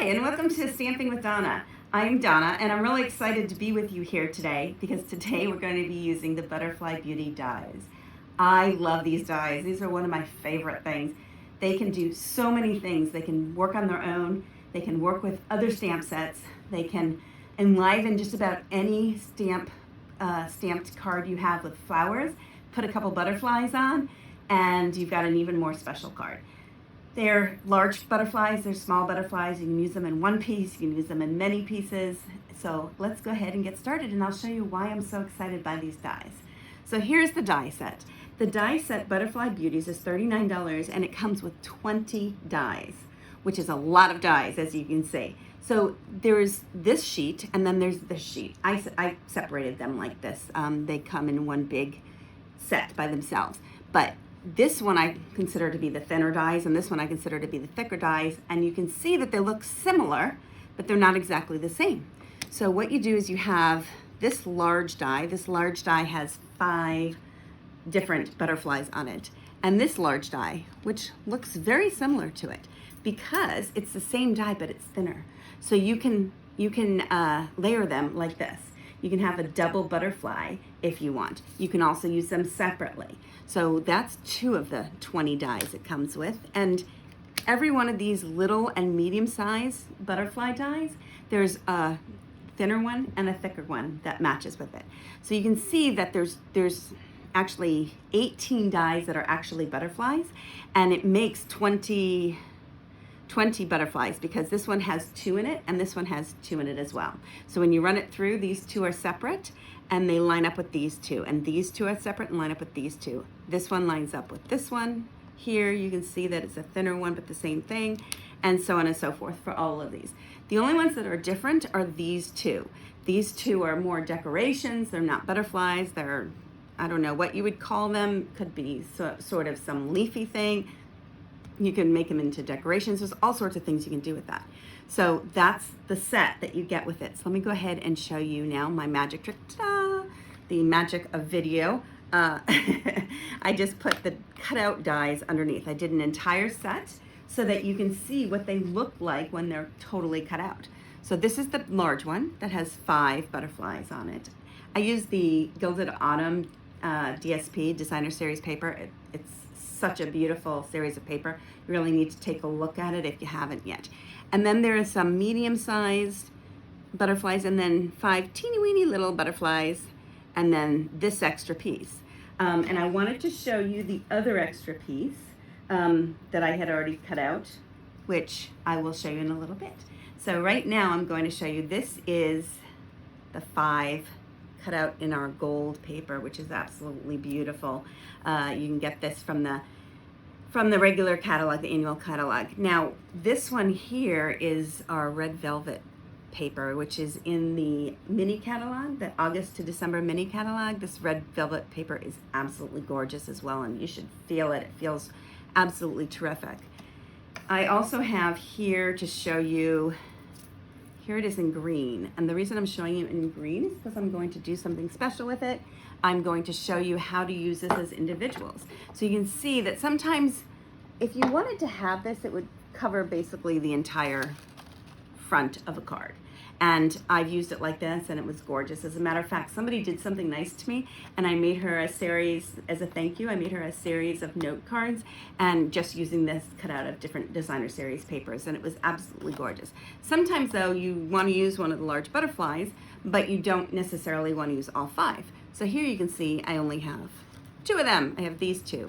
Hi, and welcome to Stamping with Donna. I'm Donna, and I'm really excited to be with you here today because today we're going to be using the Butterfly Beauty dies. I love these dies. These are one of my favorite things. They can do so many things. They can work on their own. They can work with other stamp sets. They can enliven just about any stamped card you have with flowers. Put a couple butterflies on, and you've got an even more special card. They're large butterflies, they're small butterflies. You can use them in one piece, you can use them in many pieces. So let's go ahead and get started, and I'll show you why I'm so excited by these dies. So here's the die set. The die set Butterfly Beauties is $39, and it comes with 20 dies, which is a lot of dies, as you can see. So there's this sheet, and then there's this sheet. I separated them like this. They come in one big set by themselves. But this one I consider to be the thinner dies, and this one I consider to be the thicker dies, and you can see that they look similar, but they're not exactly the same. So what you do is you have this large die. This large die has 5 different butterflies on it, and this large die, which looks very similar to it because it's the same die but it's thinner. So you can layer them like this. You can have a double butterfly if you want. You can also use them separately. So that's 2 of the 20 dies it comes with. And every one of these little and medium-sized butterfly dies, there's a thinner one and a thicker one that matches with it. So you can see that there's actually 18 dies that are actually butterflies, and it makes 20 butterflies because this one has 2 in it and this one has 2 in it as well. So when you run it through, these 2 are separate and they line up with these 2, and these 2 are separate and line up with these 2. This one lines up with this one. Here you can see that it's a thinner one but the same thing, and so on and so forth for all of these. The only ones that are different are these 2. These 2 are more decorations. They're not butterflies. They're, I don't know what you would call them. Could be sort of some leafy thing. You can make them into decorations. There's all sorts of things you can do with that. So that's the set that you get with it. So let me go ahead and show you now my magic trick. Ta-da! The magic of video. I just put the cutout dies underneath. I did an entire set so that you can see what they look like when they're totally cut out. So this is the large one that has 5 butterflies on it. I used the Gilded Autumn DSP, Designer Series paper. It's such a beautiful series of paper. You really need to take a look at it if you haven't yet. And then there are some medium-sized butterflies, and then 5 teeny-weeny little butterflies, and then this extra piece. And I wanted to show you the other extra piece that I had already cut out, which I will show you in a little bit. So right now I'm going to show you, this is the 5 cut out in our gold paper, which is absolutely beautiful. You can get this from the regular catalog, the annual catalog. Now, this one here is our red velvet paper, which is in the mini catalog, the August to December mini catalog. This red velvet paper is absolutely gorgeous as well, and you should feel it. It feels absolutely terrific. I also have here to show you, here it is in green, and the reason I'm showing you in green is because I'm going to do something special with it. I'm going to show you how to use this as individuals. So you can see that sometimes if you wanted to have this, it would cover basically the entire front of a card. And I've used it like this, and it was gorgeous. As a matter of fact, somebody did something nice to me, and I made her a series, as a thank you, I made her a series of note cards, and just using this cut out of different Designer Series papers, and it was absolutely gorgeous. Sometimes, though, you want to use one of the large butterflies, but you don't necessarily want to use all 5. So here you can see I only have 2 of them. I have these 2.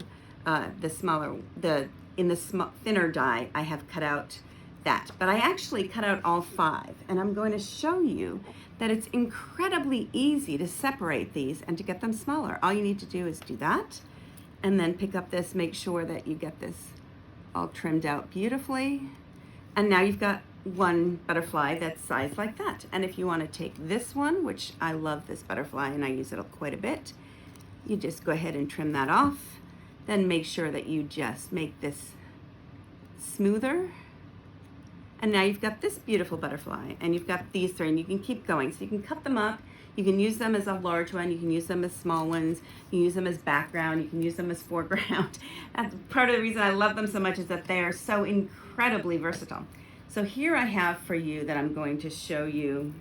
In the thinner die, I have cut out that, but I actually cut out all 5, and I'm going to show you that it's incredibly easy to separate these and to get them smaller. All you need to do is do that, and then pick up this, make sure that you get this all trimmed out beautifully, and now you've got one butterfly that's sized like that. And if you want to take this one, which I love this butterfly and I use it quite a bit, you just go ahead and trim that off, then make sure that you just make this smoother. And now you've got this beautiful butterfly, and you've got these 3, and you can keep going. So you can cut them up. You can use them as a large one. You can use them as small ones. You can use them as background. You can use them as foreground. That's part of the reason I love them so much, is that they are so incredibly versatile. So here I have for you that I'm going to show you.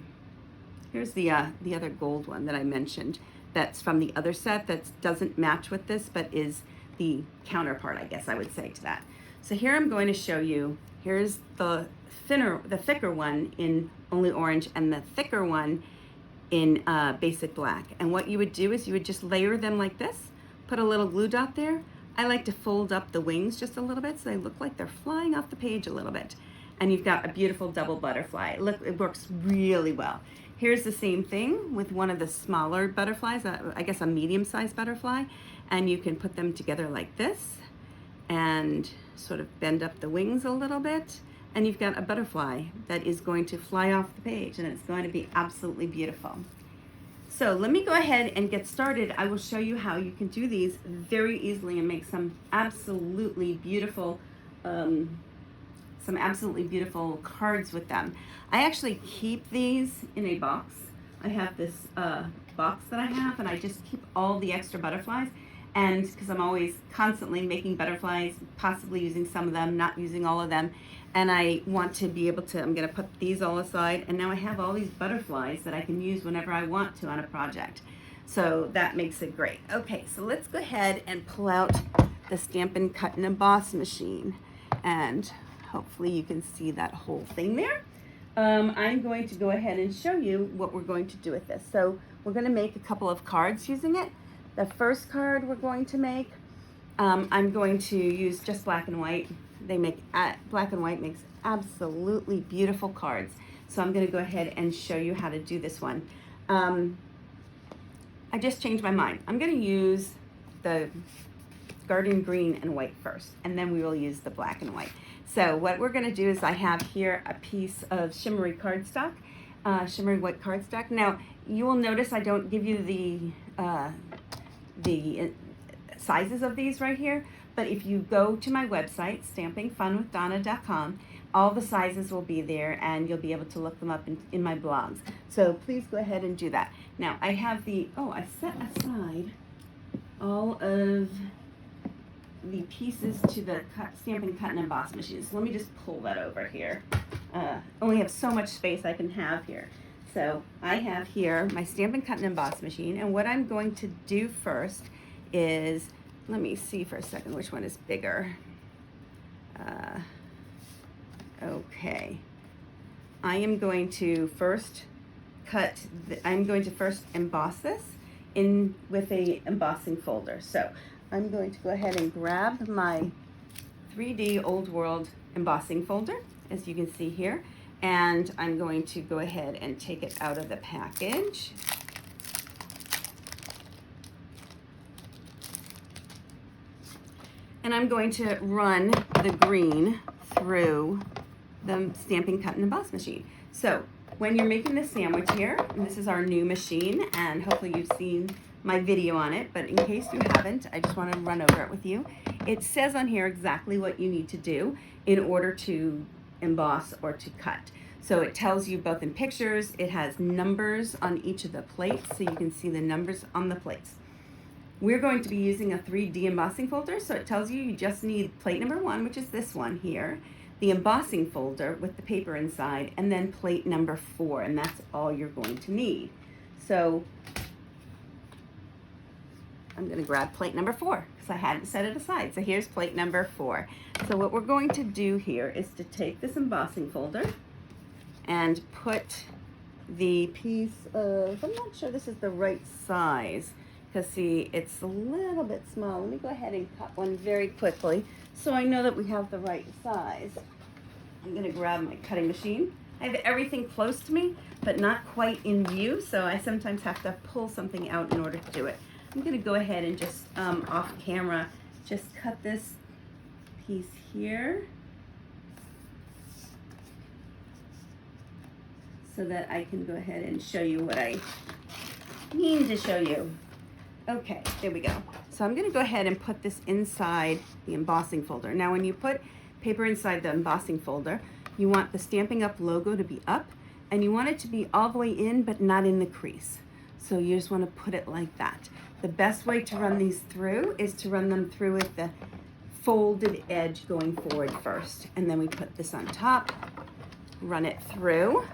Here's the other gold one that I mentioned. That's from the other set that doesn't match with this, but is the counterpart, I guess I would say, to that. So here I'm going to show you, here's the thicker one in only orange and the thicker one in basic black. And what you would do is you would just layer them like this, put a little glue dot there. I like to fold up the wings just a little bit so they look like they're flying off the page a little bit. And you've got a beautiful double butterfly. Look, it works really well. Here's the same thing with one of the smaller butterflies, I guess a medium-sized butterfly, and you can put them together like this and sort of bend up the wings a little bit, and you've got a butterfly that is going to fly off the page, and it's going to be absolutely beautiful. So let me go ahead and get started. I will show you how you can do these very easily and make some absolutely beautiful cards with them. I actually keep these in a box. I have this box that I have, and I just keep all the extra butterflies, and because I'm always constantly making butterflies, possibly using some of them, not using all of them, and I want to be able to, I'm going to put these all aside, and now I have all these butterflies that I can use whenever I want to on a project. So that makes it great. Okay, so let's go ahead and pull out the Stampin' Cut and Emboss machine, and hopefully you can see that whole thing there. I'm going to go ahead and show you what we're going to do with this. So we're going to make a couple of cards using it. The first card we're going to make, I'm going to use just black and white. They make, black and white makes absolutely beautiful cards. So I'm going to go ahead and show you how to do this one. I just changed my mind. I'm going to use the garden green and white first, and then we will use the black and white. So what we're going to do is I have here a piece of shimmery cardstock, shimmery white cardstock. Now you will notice I don't give you the sizes of these right here, but if you go to my website, stampingfunwithdonna.com, all the sizes will be there, and you'll be able to look them up in my blogs. So please go ahead and do that. Now I have I set aside all of the pieces to the Stampin' Cut and Emboss machine. So let me just pull that over here. Only have so much space I can have here. So I have here my Stampin' Cut and Emboss machine, and what I'm going to do first is, let me see for a second which one is bigger. Okay. I am going to first emboss this in with a embossing folder. So I'm going to go ahead and grab my 3D Old World embossing folder, as you can see here, and I'm going to go ahead and take it out of the package. And I'm going to run the green through the Stampin' Cut and Emboss machine. So when you're making the sandwich here, and this is our new machine, and hopefully you've seen my video on it, but in case you haven't, I just want to run over it with you. It says on here exactly what you need to do in order to emboss or to cut. So it tells you both in pictures, it has numbers on each of the plates, so you can see the numbers on the plates. We're going to be using a 3D embossing folder, so it tells you just need plate number 1, which is this one here, the embossing folder with the paper inside, and then plate number 4, and that's all you're going to need. So I'm going to grab plate number 4 because I hadn't set it aside. So here's plate number 4. So what we're going to do here is to take this embossing folder and put the piece of, I'm not sure this is the right size, because see, it's a little bit small. Let me go ahead and cut one very quickly so I know that we have the right size. I'm going to grab my cutting machine. I have everything close to me, but not quite in view, so I sometimes have to pull something out in order to do it. I'm going to go ahead and just off camera, just cut this piece here so that I can go ahead and show you what I mean to show you. Okay, there we go. So I'm going to go ahead and put this inside the embossing folder. Now when you put paper inside the embossing folder, you want the Stampin' Up logo to be up, and you want it to be all the way in but not in the crease. So you just want to put it like that. The best way to run these through is to run them through with the folded edge going forward first. And then we put this on top, run it through.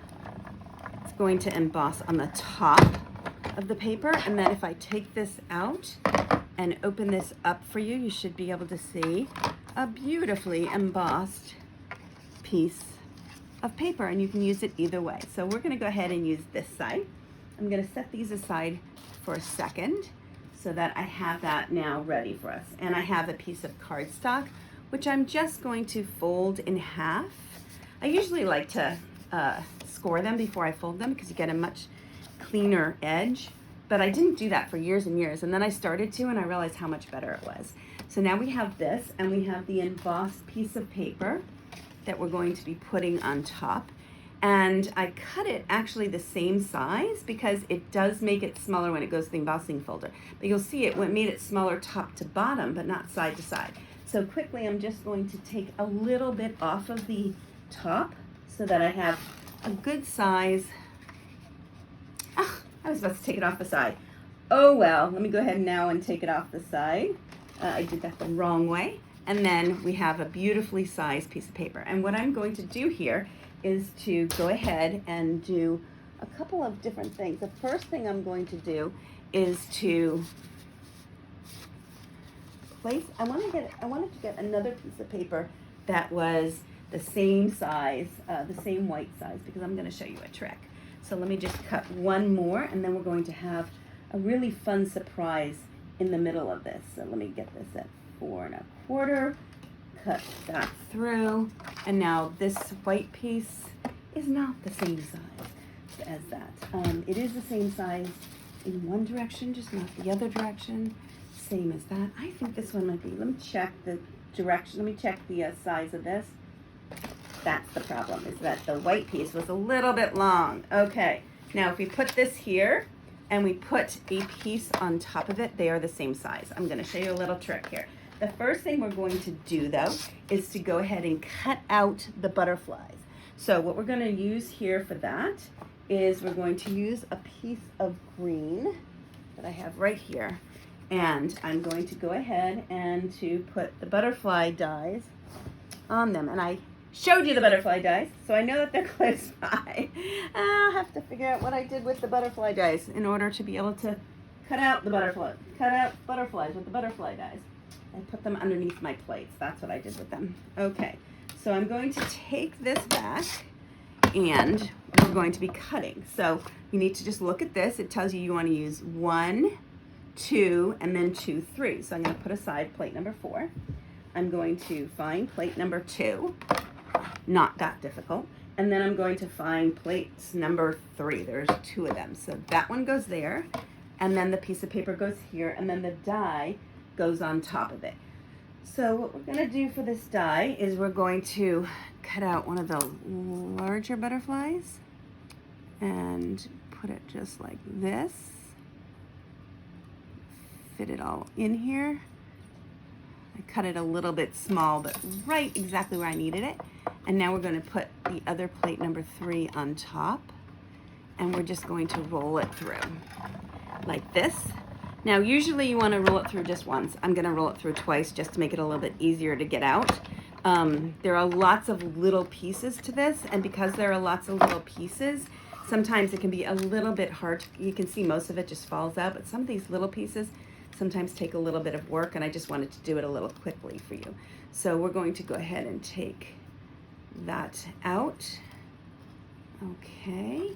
It's going to emboss on the top of the paper, and then if I take this out and open this up for you, you should be able to see a beautifully embossed piece of paper, and you can use it either way. So we're going to go ahead and use this side. I'm going to set these aside for a second so that I have that now ready for us. And I have a piece of cardstock, which I'm just going to fold in half. I usually like to score them before I fold them because you get a much cleaner edge, but I didn't do that for years and years, and then I started to, and I realized how much better it was. So now we have this, and we have the embossed piece of paper that we're going to be putting on top. And I cut it actually the same size because it does make it smaller when it goes to the embossing folder. But you'll see it made it smaller top to bottom, but not side to side. So quickly, I'm just going to take a little bit off of the top so that I have a good size. I was about to take it off the side. Oh well, let me go ahead now and take it off the side. I did that the wrong way. And then we have a beautifully sized piece of paper. And what I'm going to do here is to go ahead and do a couple of different things. The first thing I'm going to do is to place, I wanted to get another piece of paper that was the same size, the same white size, because I'm going to show you a trick. So let me just cut one more, and then we're going to have a really fun surprise in the middle of this. So let me get this at 4 1/4, cut that through, and now this white piece is not the same size as that. It is the same size in one direction, just not the other direction. Same as that. I think this one might be. Let me check the direction. Let me check the size of this. That's the problem, is that the white piece was a little bit long. Okay, now if we put this here and we put a piece on top of it, they are the same size. I'm going to show you a little trick here. The first thing we're going to do, though, is to go ahead and cut out the butterflies. So what we're going to use here for that is we're going to use a piece of green that I have right here. And I'm going to go ahead and to put the butterfly dies on them. And I showed you the butterfly dies, so I know that they're close by. I'll have to figure out what I did with the butterfly dies in order to be able to cut out butterflies with the butterfly dies. I put them underneath my plates. That's what I did with them. Okay, so I'm going to take this back and we're going to be cutting. So you need to just look at this. It tells you want to use 1, 2, and then 2, 3. So I'm going to put aside plate number 4. I'm going to find plate number 2. Not that difficult. And then I'm going to find plates number 3. There's 2 of them. So that one goes there, and then the piece of paper goes here, and then the die goes on top of it. So what we're going to do for this die is we're going to cut out one of the larger butterflies and put it just like this. Fit it all in here. I cut it a little bit small, but right exactly where I needed it. And now we're going to put the other plate number 3 on top, and we're just going to roll it through like this. Now usually you want to roll it through just once. I'm going to roll it through twice just to make it a little bit easier to get out. There are lots of little pieces to this, and because there are lots of little pieces, sometimes it can be a little bit hard. You can see most of it just falls out, but some of these little pieces sometimes take a little bit of work, and I just wanted to do it a little quickly for you. So we're going to go ahead and take that out. Okay,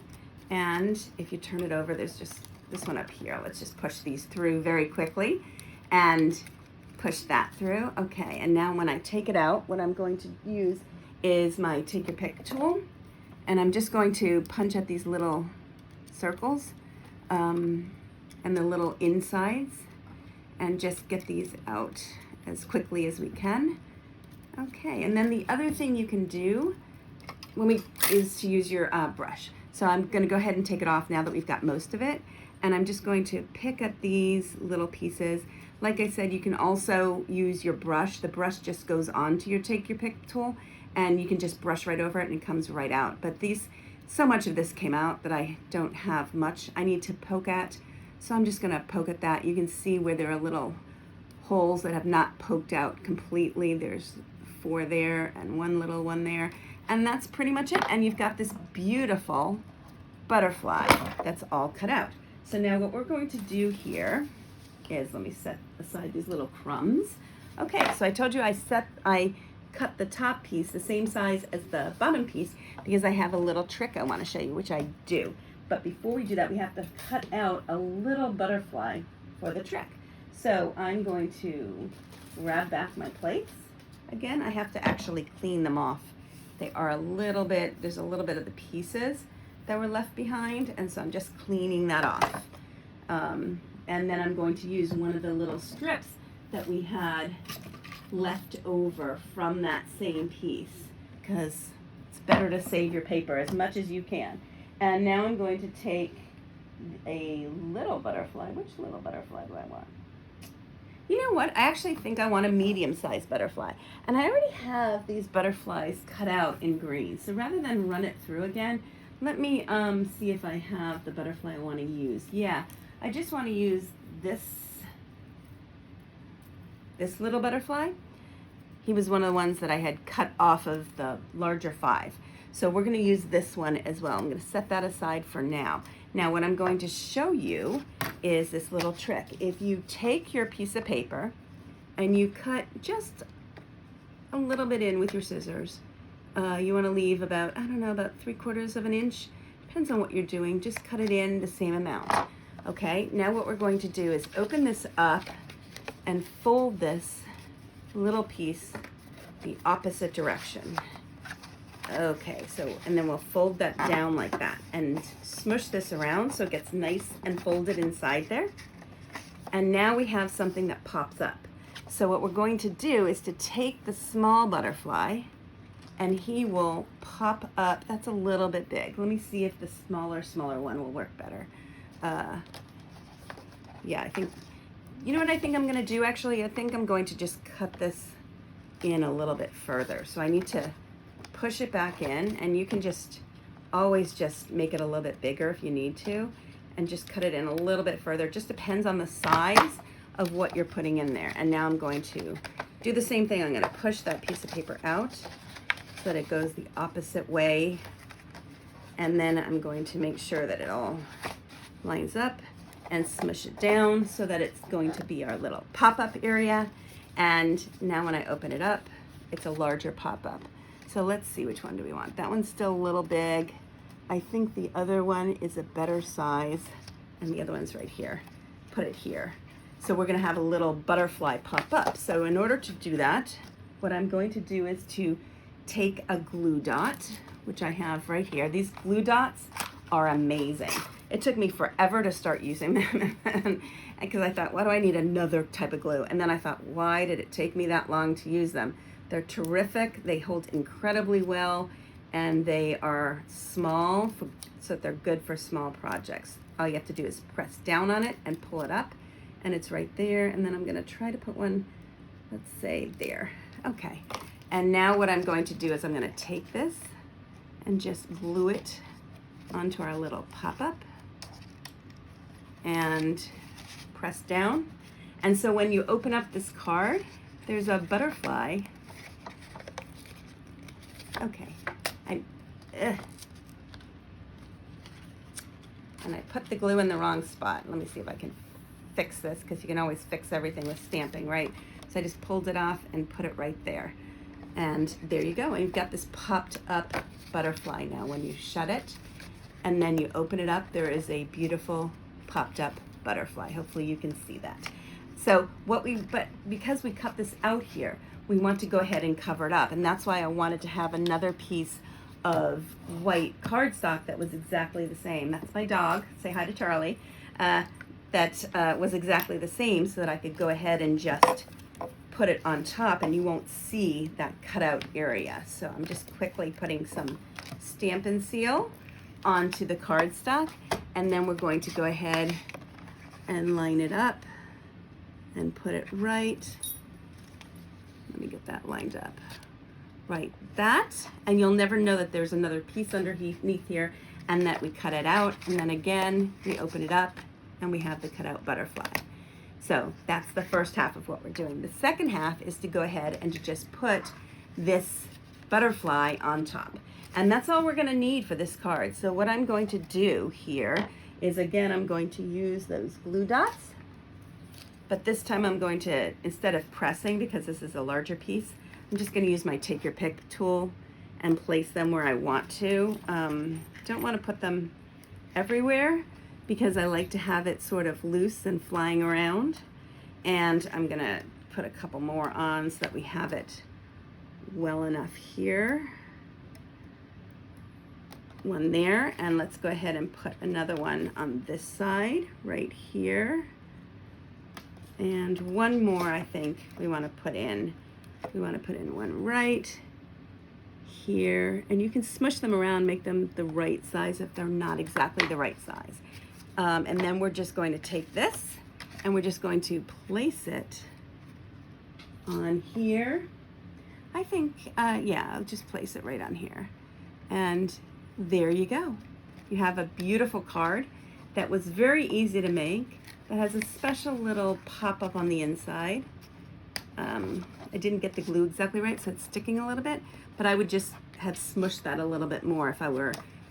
and if you turn it over, there's just this one up here. Let's just push these through very quickly and push that through. Okay, and now when I take it out, what I'm going to use is my take your pick tool, and I'm just going to punch at these little circles and the little insides and just get these out as quickly as we can. Okay, and then the other thing you can do is to use your brush. So I'm going to go ahead and take it off now that we've got most of it, and I'm just going to pick at these little pieces. Like I said, you can also use your brush. The brush just goes onto your take your pick tool, and you can just brush right over it and it comes right out. But so much of this came out that I don't have much I need to poke at, so I'm just going to poke at that. You can see where there are little holes that have not poked out completely. There's 4 there and 1 little one there, And that's pretty much it. And you've got this beautiful butterfly that's all cut out. So now what we're going to do here is, let me set aside these little crumbs. Okay, so I told you I cut the top piece the same size as the bottom piece because I have a little trick I want to show you, which I do. But before we do that, we have to cut out a little butterfly for the trick. So I'm going to grab back my plates. Again, I have to actually clean them off. They are a little bit, there's a little bit of the pieces that were left behind, and so I'm just cleaning that off. And then I'm going to use one of the little strips that we had left over from that same piece, because it's better to save your paper as much as you can. And now I'm going to take a little butterfly. Which little butterfly do I want? You know what? I actually think I want a medium-sized butterfly. And I already have these butterflies cut out in green. So rather than run it through again, let me see if I have the butterfly I want to use. Yeah, I just want to use this little butterfly. He was one of the ones that I had cut off of the larger 5. So we're going to use this one as well. I'm going to set that aside for now. Now what I'm going to show you is this little trick. If you take your piece of paper and you cut just a little bit in with your scissors, you want to leave about, I don't know, about 3/4 of an inch. Depends on what you're doing. Just cut it in the same amount. Okay, now what we're going to do is open this up and fold this little piece the opposite direction. Okay, so, and then we'll fold that down like that and smush this around so it gets nice and folded inside there. And now we have something that pops up. So what we're going to do is to take the small butterfly and he will pop up. That's a little bit big. Let me see if the smaller one will work better. Yeah, I think, you know what I think I'm gonna do actually? I think I'm going to just cut this in a little bit further. So I need to push it back in, and you can just always just make it a little bit bigger if you need to, and just cut it in a little bit further. It just depends on the size of what you're putting in there. And now I'm going to do the same thing. I'm going to push that piece of paper out so that it goes the opposite way, and then I'm going to make sure that it all lines up and smush it down so that it's going to be our little pop-up area. And now when I open it up, it's a larger pop-up. So let's see, which one do we want? That one's still a little big. I think the other one is a better size, and the other one's right here. Put it here. So we're gonna have a little butterfly pop up. So in order to do that, what I'm going to do is to take a glue dot, which I have right here. These glue dots are amazing. It took me forever to start using them because I thought, why do I need another type of glue? And then I thought, why did it take me that long to use them? They're terrific. They hold incredibly well, and they are small, so they're good for small projects. All you have to do is press down on it and pull it up, and it's right there. And then I'm going to try to put one, let's say there. Okay. And now what I'm going to do is I'm going to take this and just glue it onto our little pop-up and press down. And so when you open up this card, there's a butterfly. Okay, and I put the glue in the wrong spot. Let me see if I can fix this, because you can always fix everything with stamping, right? So I just pulled it off and put it right there. And there you go. And you've got this popped up butterfly now. When you shut it and then you open it up, there is a beautiful popped up butterfly. Hopefully you can see that. So but because we cut this out here, we want to go ahead and cover it up. And that's why I wanted to have another piece of white cardstock that was exactly the same. That's my dog. Say hi to Charlie. That was exactly the same, so that I could go ahead and just put it on top and you won't see that cutout area. So I'm just quickly putting some Stampin' Seal onto the cardstock, and then we're going to go ahead and line it up and put it right. Let me get that lined up. Right, that, and you'll never know that there's another piece underneath here and that we cut it out, and then again we open it up and we have the cutout butterfly. So that's the first half of what we're doing. The second half is to go ahead and to just put this butterfly on top. And that's all we're gonna need for this card. So what I'm going to do here is, again, I'm going to use those glue dots, but this time I'm going to, instead of pressing, because this is a larger piece, I'm just gonna use my take your pick tool and place them where I want to. Don't wanna put them everywhere because I like to have it sort of loose and flying around. And I'm gonna put a couple more on so that we have it well enough here. One there, and let's go ahead and put another one on this side right here. And one more I think we want to put in. We want to put in one right here, and you can smush them around, make them the right size if they're not exactly the right size. And then we're just going to take this and we're just going to place it on here. I think, yeah, I'll just place it right on here. And there you go. You have a beautiful card that was very easy to make, that has a special little pop-up on the inside. I didn't get the glue exactly right, so it's sticking a little bit, but I would just have smushed that a little bit more if I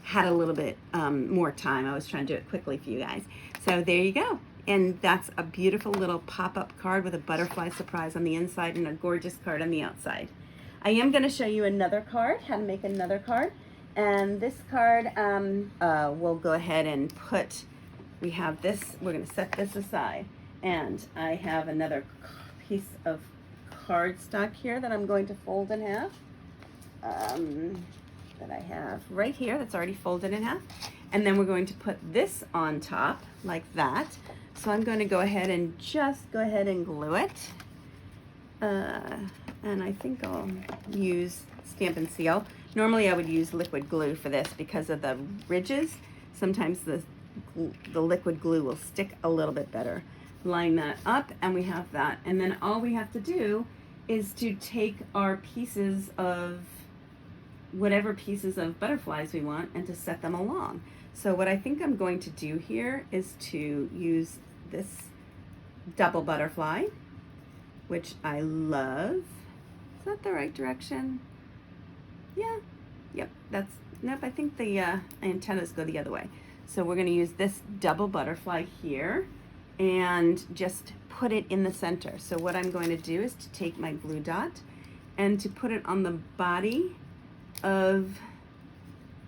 had a little bit more time. I was trying to do it quickly for you guys. So there you go. And that's a beautiful little pop-up card with a butterfly surprise on the inside and a gorgeous card on the outside. I am going to show you another card, how to make another card. And this card, we'll go ahead and put, we have this, we're going to set this aside. And I have another piece of cardstock here that I'm going to fold in half. That I have right here that's already folded in half. And then we're going to put this on top like that. So I'm going to go ahead and just go ahead and glue it. And I think I'll use Stampin' Seal. Normally I would use liquid glue for this because of the ridges. Sometimes the liquid glue will stick a little bit better. Line that up and we have that. And then all we have to do is to take our pieces of whatever pieces of butterflies we want and to set them along. So what I think I'm going to do here is to use this double butterfly, which I love. Is that the right direction? Yeah, yep, that's, nope, I think the antennas go the other way. So we're gonna use this double butterfly here and just put it in the center. So what I'm going to do is to take my glue dot and to put it on the body of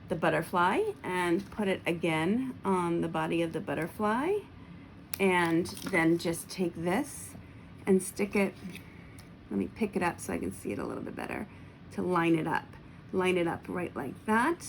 the butterfly and put it again on the body of the butterfly, and then just take this and stick it, let me pick it up so I can see it a little bit better, to line it up. Line it up right like that.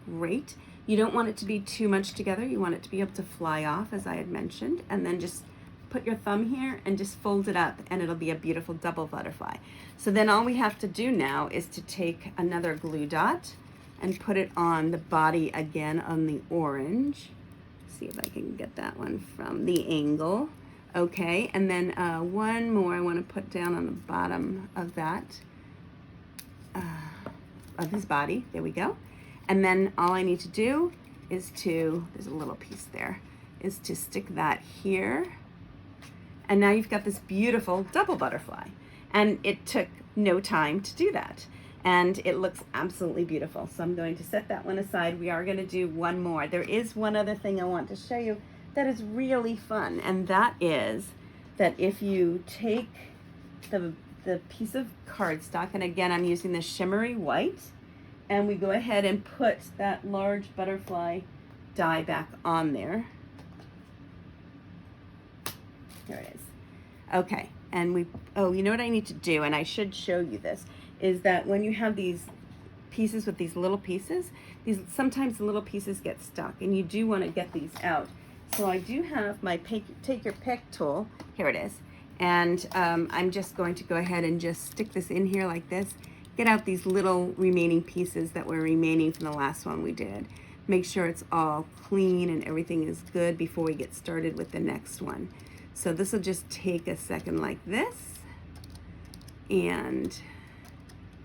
Great. You don't want it to be too much together. You want it to be able to fly off, as I had mentioned, and then just put your thumb here and just fold it up and it'll be a beautiful double butterfly. So then all we have to do now is to take another glue dot and put it on the body again on the orange. See if I can get that one from the angle. Okay, and then one more I want to put down on the bottom of that, of his body. There we go. And then all I need to do is to, there's a little piece there, is to stick that here. And now you've got this beautiful double butterfly. And it took no time to do that. And it looks absolutely beautiful. So I'm going to set that one aside. We are going to do one more. There is one other thing I want to show you that is really fun. And that is that if you take the piece of cardstock, and again, I'm using the shimmery white, and we go ahead and put that large butterfly die back on there. Here it is. Okay, and we, oh, you know what I need to do, and I should show you this, is that when you have these pieces with these little pieces, sometimes the little pieces get stuck, and you do want to get these out. So I do have my take your pick tool, here it is, and I'm just going to go ahead and just stick this in here like this, get out these little remaining pieces that were remaining from the last one we did. Make sure it's all clean and everything is good before we get started with the next one. So this will just take a second like this, and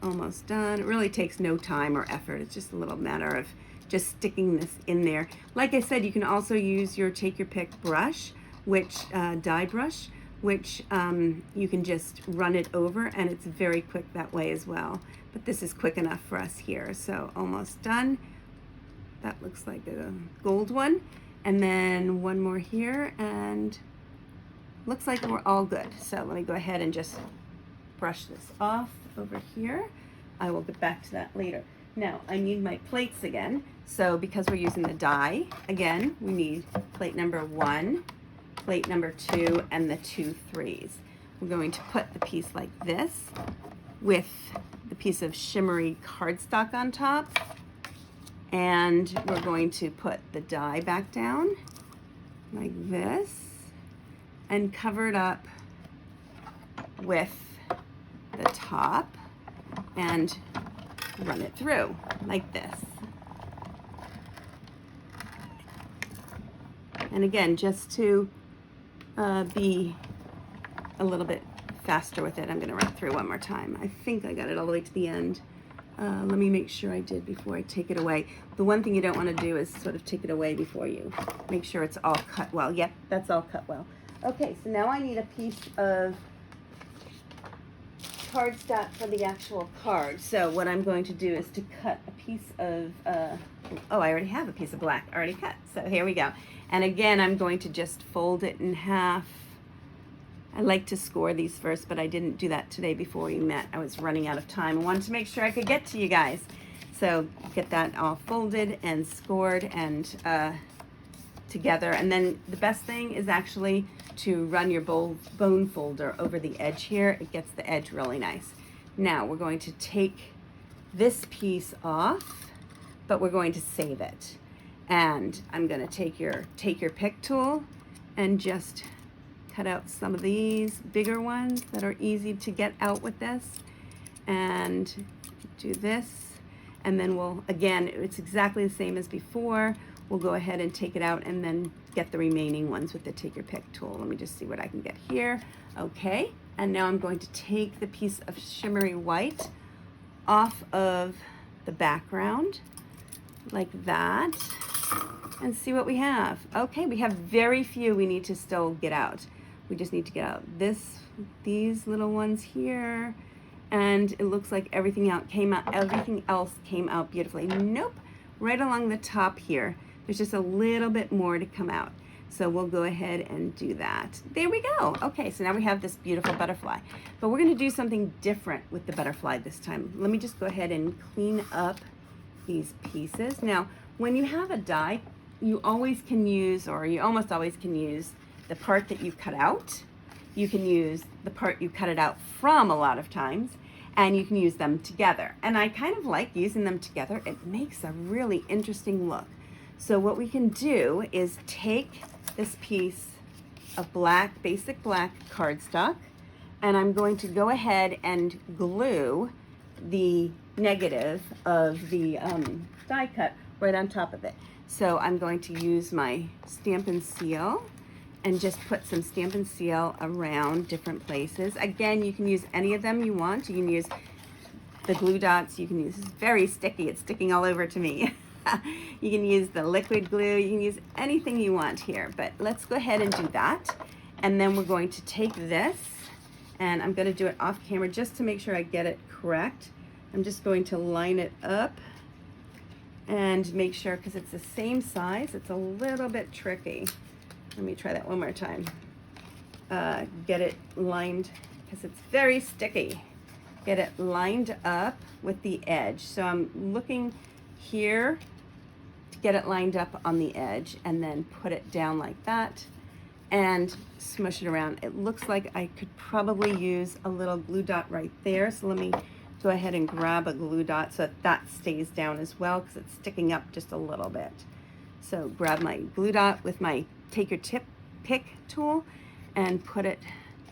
almost done. It really takes no time or effort. It's just a little matter of just sticking this in there. Like I said, you can also use your take your pick brush, which die brush, which you can just run it over, and it's very quick that way as well. But this is quick enough for us here. So almost done. That looks like a gold one. And then one more here, and looks like we're all good. So let me go ahead and just brush this off over here. I will get back to that later. Now I need my plates again. So because we're using the die, again, we need plate number 1, plate number 2, and the 2 3s. We're going to put the piece like this with the piece of shimmery cardstock on top. And we're going to put the die back down like this and cover it up with the top and run it through like this. And again, just to be a little bit faster with it, I'm going to run it through one more time. I think I got it all the way to the end. Let me make sure I did before I take it away. The one thing you don't want to do is sort of take it away before you make sure it's all cut well. Yep, that's all cut well. Okay, so now I need a piece of cardstock for the actual card. So what I'm going to do is to cut a piece of, oh, I already have a piece of black already cut. So here we go. And again, I'm going to just fold it in half. I like to score these first, but I didn't do that today before we met. I was running out of time. I wanted to make sure I could get to you guys. So get that all folded and scored and together. And then the best thing is actually to run your bone folder over the edge here. It gets the edge really nice. Now we're going to take this piece off, but we're going to save it. And I'm going to take your pick tool and just cut out some of these bigger ones that are easy to get out with this, and do this, and then we'll, again, it's exactly the same as before. We'll go ahead and take it out and then get the remaining ones with the take your pick tool. Let me just see what I can get here. Okay, and now I'm going to take the piece of shimmery white off of the background like that and see what we have. Okay, we have very few we need to still get out. We just need to get out these little ones here, and it looks like everything else came out beautifully. Nope, right along the top here, there's just a little bit more to come out. So we'll go ahead and do that. There we go. Okay, so now we have this beautiful butterfly, but we're gonna do something different with the butterfly this time. Let me just go ahead and clean up these pieces. Now, when you have a die, you always can use, or you almost always can use, the part that you cut out. You can use the part you cut it out from a lot of times, and you can use them together. And I kind of like using them together. It makes a really interesting look. So what we can do is take this piece of black, basic black cardstock, and I'm going to go ahead and glue the negative of the die cut right on top of it. So I'm going to use my Stampin' Seal and just put some Stampin' Seal around different places. Again, you can use any of them you want. You can use the glue dots. You can use, it's very sticky. It's sticking all over to me. You can use the liquid glue. You can use anything you want here, but let's go ahead and do that. And then we're going to take this, and I'm going to do it off camera just to make sure I get it correct. I'm just going to line it up and make sure, because it's the same size, it's a little bit tricky. Let me try that one more time. Get it lined, because it's very sticky. Get it lined up with the edge. So I'm looking here to get it lined up on the edge, and then put it down like that and smush it around. It looks like I could probably use a little glue dot right there. So let me go ahead and grab a glue dot so that stays down as well, because it's sticking up just a little bit. So grab my glue dot with my take your pick tool and put it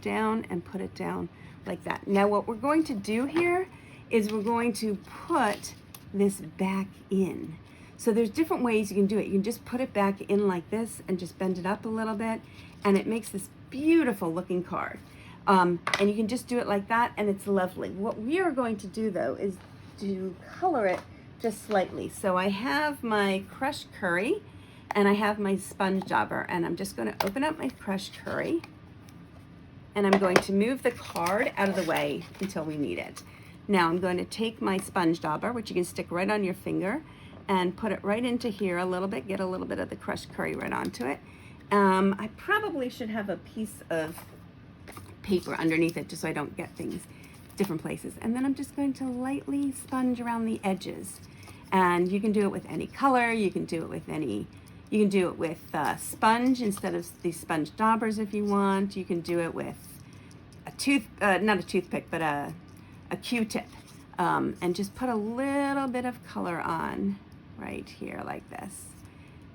down and put it down like that. Now what we're going to do here is we're going to put this back in. So there's different ways you can do it. You can just put it back in like this and just bend it up a little bit, and it makes this beautiful looking card. And you can just do it like that, and it's lovely. What we are going to do though is to color it just slightly. So I have my crushed curry and I have my sponge dauber, and I'm just going to open up my crushed curry, and I'm going to move the card out of the way until we need it. Now I'm going to take my sponge dauber, which you can stick right on your finger, and put it right into here a little bit, get a little bit of the crushed curry right onto it. I probably should have a piece of paper underneath it just so I don't get things different places. And then I'm just going to lightly sponge around the edges. And you can do it with any color, you can do it with sponge instead of these sponge daubers if you want. You can do it with a not a toothpick, but a Q-tip. And just put a little bit of color on right here like this.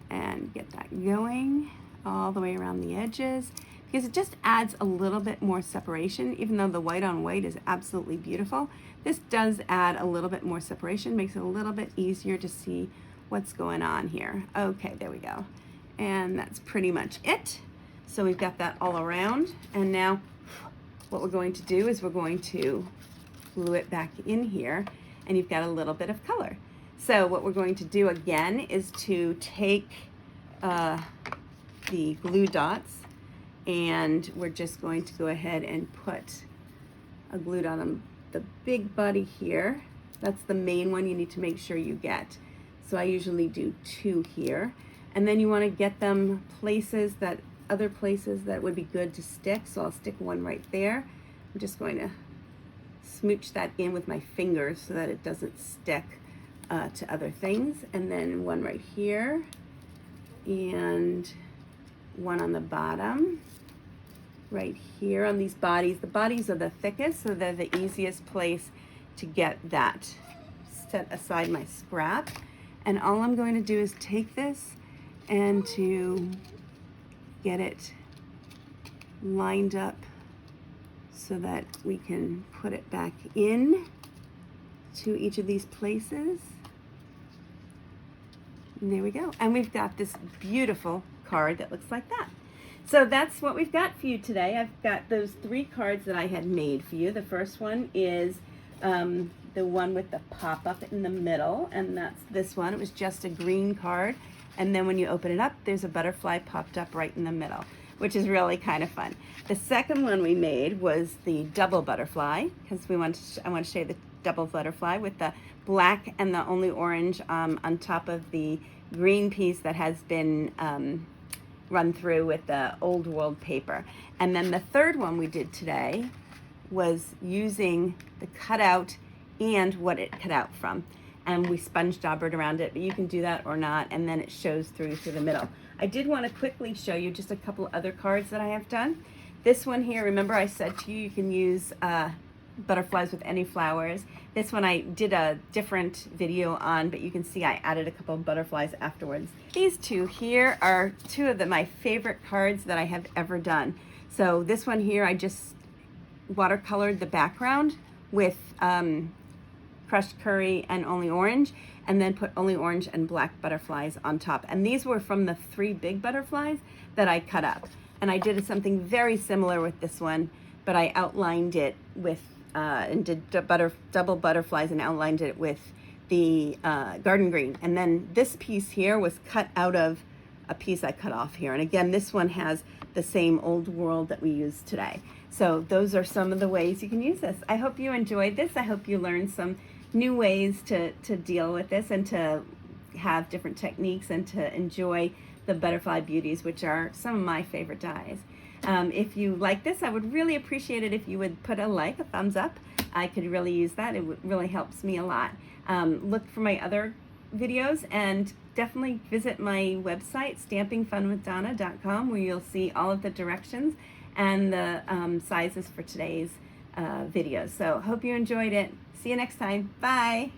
And get that going all the way around the edges, because it just adds a little bit more separation. Even though the white on white is absolutely beautiful, this does add a little bit more separation, makes it a little bit easier to see what's going on here. Okay, there we go. And that's pretty much it. So we've got that all around, and now what we're going to do is we're going to glue it back in here, and you've got a little bit of color. So what we're going to do again is to take the glue dots, and we're just going to go ahead and put a glue dot on the big body here. That's the main one you need to make sure you get. So I usually do 2 here, and then you want to get them other places that would be good to stick. So I'll stick one right there. I'm just going to smooch that in with my fingers so that it doesn't stick to other things, and then one right here, and one on the bottom right here on these bodies. The bodies are the thickest, so they're the easiest place to get that. Set aside my scrap, and all I'm going to do is take this and to get it lined up so that we can put it back in to each of these places. And there we go. And we've got this beautiful card that looks like that. So that's what we've got for you today. I've got those 3 cards that I had made for you. The first one is the one with the pop-up in the middle, and that's this one. It was just a green card, and then when you open it up, there's a butterfly popped up right in the middle, which is really kind of fun. The second one we made was the double butterfly, because I want to show you the double butterfly with the black and the only orange on top of the green piece that has been run through with the old world paper. And then the third one we did today was using the cutout and what it cut out from. And we sponge daubered around it, but you can do that or not, and then it shows through the middle. I did want to quickly show you just a couple other cards that I have done. This one here, remember I said to you, you can use butterflies with any flowers. This one I did a different video on, but you can see I added a couple of butterflies afterwards. These 2 here are 2 of my favorite cards that I have ever done. So this one here, I just watercolored the background with crushed curry and only orange, and then put only orange and black butterflies on top. And these were from the 3 big butterflies that I cut up. And I did something very similar with this one, but I outlined it with and did double butterflies and outlined it with the garden green. And then this piece here was cut out of a piece I cut off here. And again, this one has the same old world that we use today. So those are some of the ways you can use this. I hope you enjoyed this. I hope you learned some new ways to deal with this and to have different techniques and to enjoy the butterfly beauties, which are some of my favorite dies. If you like this, I would really appreciate it if you would put a like, a thumbs up. I could really use that. It really helps me a lot. Look for my other videos, and definitely visit my website, stampingfunwithdonna.com, where you'll see all of the directions and the sizes for today's videos. So hope you enjoyed it. See you next time. Bye.